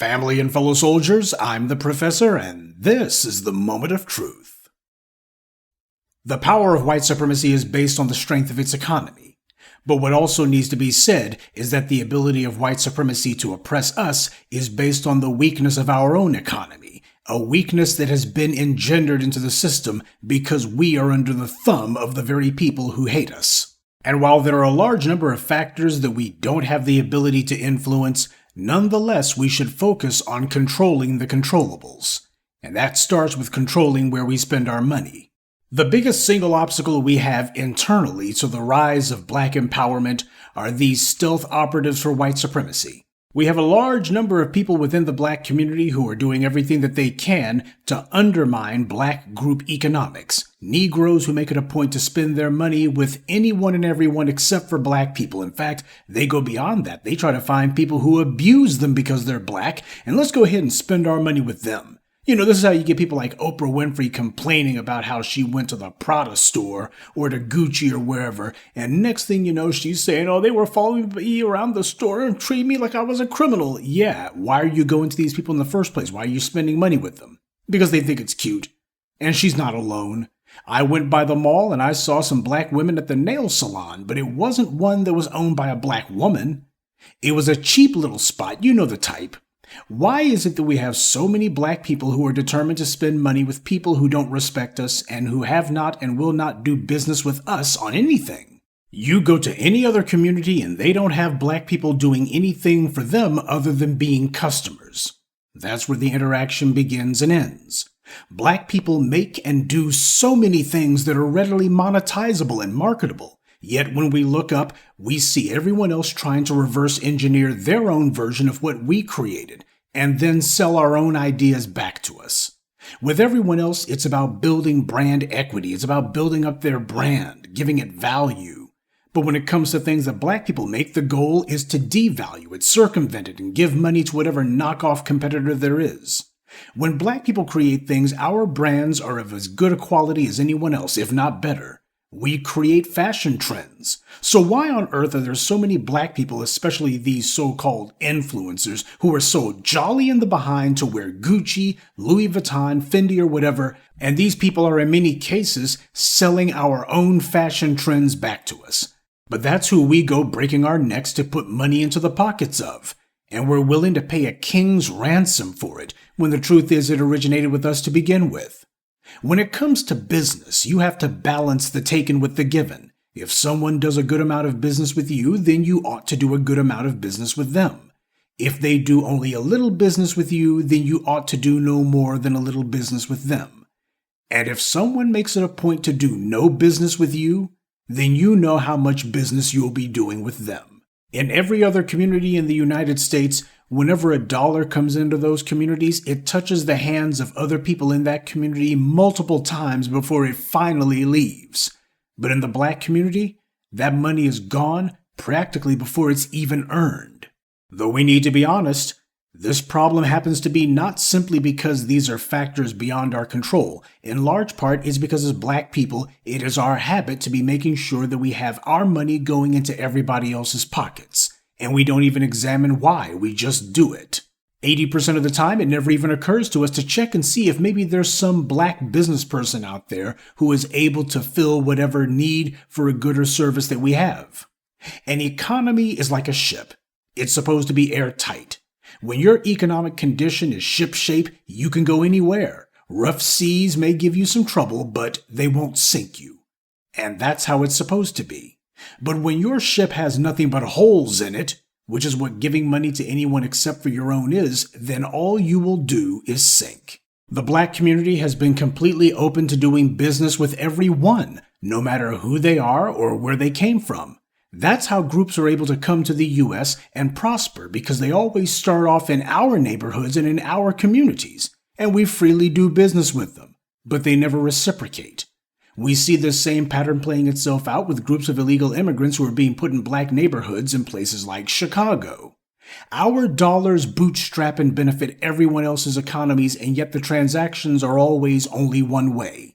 Family and fellow soldiers, I'm the Professor, and this is the Moment of Truth. The power of white supremacy is based on the strength of its economy. But what also needs to be said is that the ability of white supremacy to oppress us is based on the weakness of our own economy, a weakness that has been engendered into the system because we are under the thumb of the very people who hate us. And while there are a large number of factors that we don't have the ability to influence, nonetheless, we should focus on controlling the controllables. And that starts with controlling where we spend our money. The biggest single obstacle we have internally to the rise of black empowerment are these stealth operatives for white supremacy. We have a large number of people within the black community who are doing everything that they can to undermine black group economics. Negroes who make it a point to spend their money with anyone and everyone except for black people. In fact, they go beyond that. They try to find people who abuse them because they're black, and let's go ahead and spend our money with them. You know, this is how you get people like Oprah Winfrey complaining about how she went to the Prada store or to Gucci or wherever, and next thing you know, she's saying, oh, they were following me around the store and treating me like I was a criminal. Yeah, why are you going to these people in the first place? Why are you spending money with them? Because they think it's cute. And she's not alone. I went by the mall and I saw some black women at the nail salon, but it wasn't one that was owned by a black woman. It was a cheap little spot, you know the type. Why is it that we have so many black people who are determined to spend money with people who don't respect us and who have not and will not do business with us on anything? You go to any other community and they don't have black people doing anything for them other than being customers. That's where the interaction begins and ends. Black people make and do so many things that are readily monetizable and marketable. Yet when we look up, we see everyone else trying to reverse engineer their own version of what we created, and then sell our own ideas back to us. With everyone else, it's about building brand equity. It's about building up their brand, giving it value. But when it comes to things that black people make, the goal is to devalue it, circumvent it, and give money to whatever knockoff competitor there is. When black people create things, our brands are of as good a quality as anyone else, if not better. We create fashion trends. So why on earth are there so many black people, especially these so-called influencers, who are so jolly in the behind to wear Gucci, Louis Vuitton, Fendi, or whatever, and these people are in many cases selling our own fashion trends back to us. But that's who we go breaking our necks to put money into the pockets of. And we're willing to pay a king's ransom for it, when the truth is it originated with us to begin with. When it comes to business, you have to balance the taken with the given. If someone does a good amount of business with you, then you ought to do a good amount of business with them. If they do only a little business with you, then you ought to do no more than a little business with them. And if someone makes it a point to do no business with you, then you know how much business you'll be doing with them. In every other community in the United States, whenever a dollar comes into those communities, it touches the hands of other people in that community multiple times before it finally leaves. But in the black community, that money is gone practically before it's even earned. Though we need to be honest, this problem happens to be not simply because these are factors beyond our control. In large part, it's because as black people, it is our habit to be making sure that we have our money going into everybody else's pockets. And we don't even examine why, we just do it. 80% of the time, it never even occurs to us to check and see if maybe there's some black business person out there who is able to fill whatever need for a good or service that we have. An economy is like a ship. It's supposed to be airtight. When your economic condition is ship-shape, you can go anywhere. Rough seas may give you some trouble, but they won't sink you. And that's how it's supposed to be. But when your ship has nothing but holes in it, which is what giving money to anyone except for your own is, then all you will do is sink. The black community has been completely open to doing business with everyone, no matter who they are or where they came from. That's how groups are able to come to the U.S. and prosper, because they always start off in our neighborhoods and in our communities, and we freely do business with them, but they never reciprocate. We see this same pattern playing itself out with groups of illegal immigrants who are being put in black neighborhoods in places like Chicago. Our dollars bootstrap and benefit everyone else's economies, and yet the transactions are always only one way.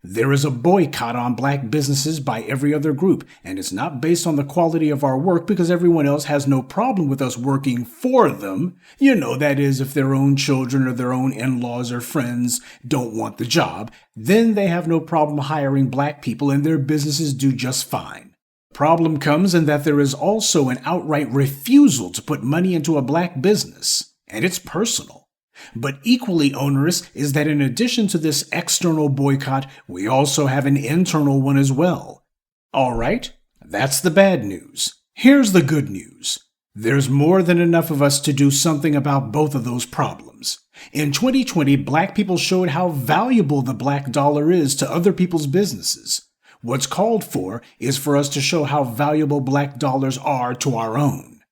There is a boycott on black businesses by every other group, and it's not based on the quality of our work because everyone else has no problem with us working for them. That is, if their own children or their own in-laws or friends don't want the job, then they have no problem hiring black people and their businesses do just fine. The problem comes in that there is also an outright refusal to put money into a black business, and it's personal. But equally onerous is that in addition to this external boycott, we also have an internal one as well. All right, that's the bad news. Here's the good news. There's more than enough of us to do something about both of those problems. In 2020, black people showed how valuable the black dollar is to other people's businesses. What's called for is for us to show how valuable black dollars are to our own.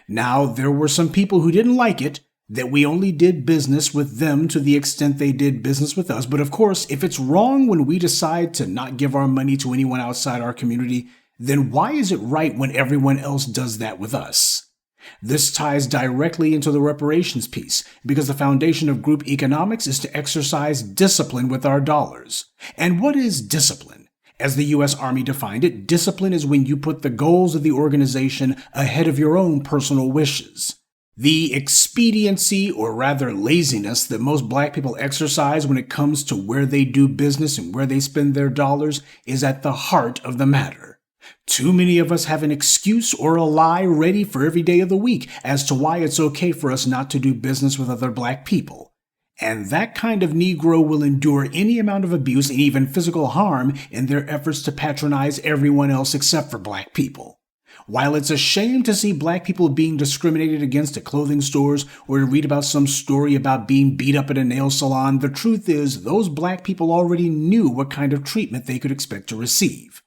Now, there were some people who didn't like it, that we only did business with them to the extent they did business with us. But of course, if it's wrong when we decide to not give our money to anyone outside our community, then why is it right when everyone else does that with us? This ties directly into the reparations piece, because the foundation of group economics is to exercise discipline with our dollars. And what is discipline? As the U.S. Army defined it, discipline is when you put the goals of the organization ahead of your own personal wishes. The expediency, or rather laziness, that most black people exercise when it comes to where they do business and where they spend their dollars is at the heart of the matter. Too many of us have an excuse or a lie ready for every day of the week as to why it's okay for us not to do business with other black people. And that kind of Negro will endure any amount of abuse and even physical harm in their efforts to patronize everyone else except for black people. While it's a shame to see black people being discriminated against at clothing stores or to read about some story about being beat up at a nail salon, the truth is those black people already knew what kind of treatment they could expect to receive.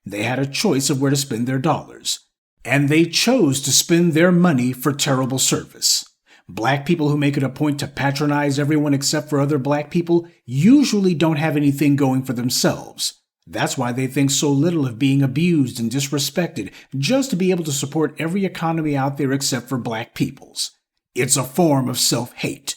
They had a choice of where to spend their dollars, and they chose to spend their money for terrible service. Black people who make it a point to patronize everyone except for other black people usually don't have anything going for themselves. That's why they think so little of being abused and disrespected, just to be able to support every economy out there except for black people's. It's a form of self-hate.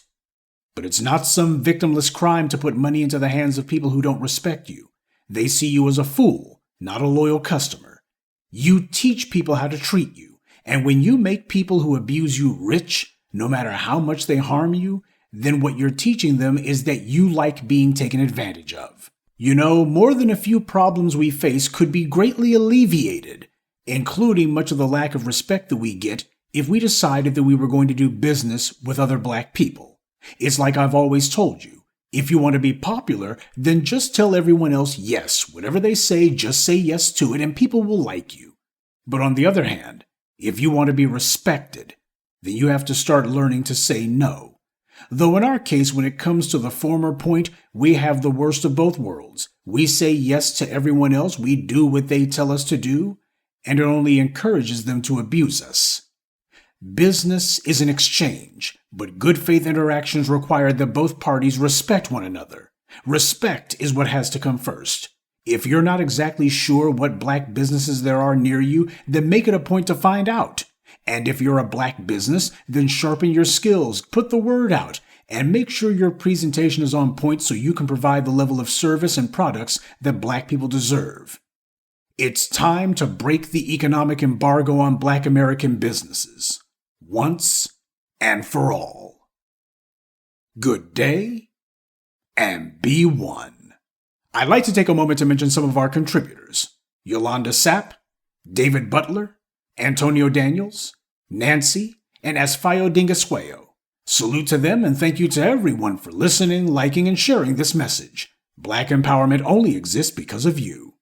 But it's not some victimless crime to put money into the hands of people who don't respect you. They see you as a fool, not a loyal customer. You teach people how to treat you, and when you make people who abuse you rich, no matter how much they harm you, then what you're teaching them is that you like being taken advantage of. More than a few problems we face could be greatly alleviated, including much of the lack of respect that we get if we decided that we were going to do business with other black people. It's like I've always told you, if you want to be popular, then just tell everyone else yes. Whatever they say, just say yes to it and people will like you. But on the other hand, if you want to be respected, then you have to start learning to say no. Though in our case, when it comes to the former point, we have the worst of both worlds. We say yes to everyone else, we do what they tell us to do, and it only encourages them to abuse us. Business is an exchange, but good faith interactions require that both parties respect one another. Respect is what has to come first. If you're not exactly sure what black businesses there are near you, then make it a point to find out. And if you're a black business, then sharpen your skills, put the word out, and make sure your presentation is on point so you can provide the level of service and products that black people deserve. It's time to break the economic embargo on black American businesses, once and for all. Good day, and be one. I'd like to take a moment to mention some of our contributors: Yolanda Sapp, David Butler, Antonio Daniels, Nancy, and Asfayo Dingasquayo. Salute to them and thank you to everyone for listening, liking, and sharing this message. Black empowerment only exists because of you.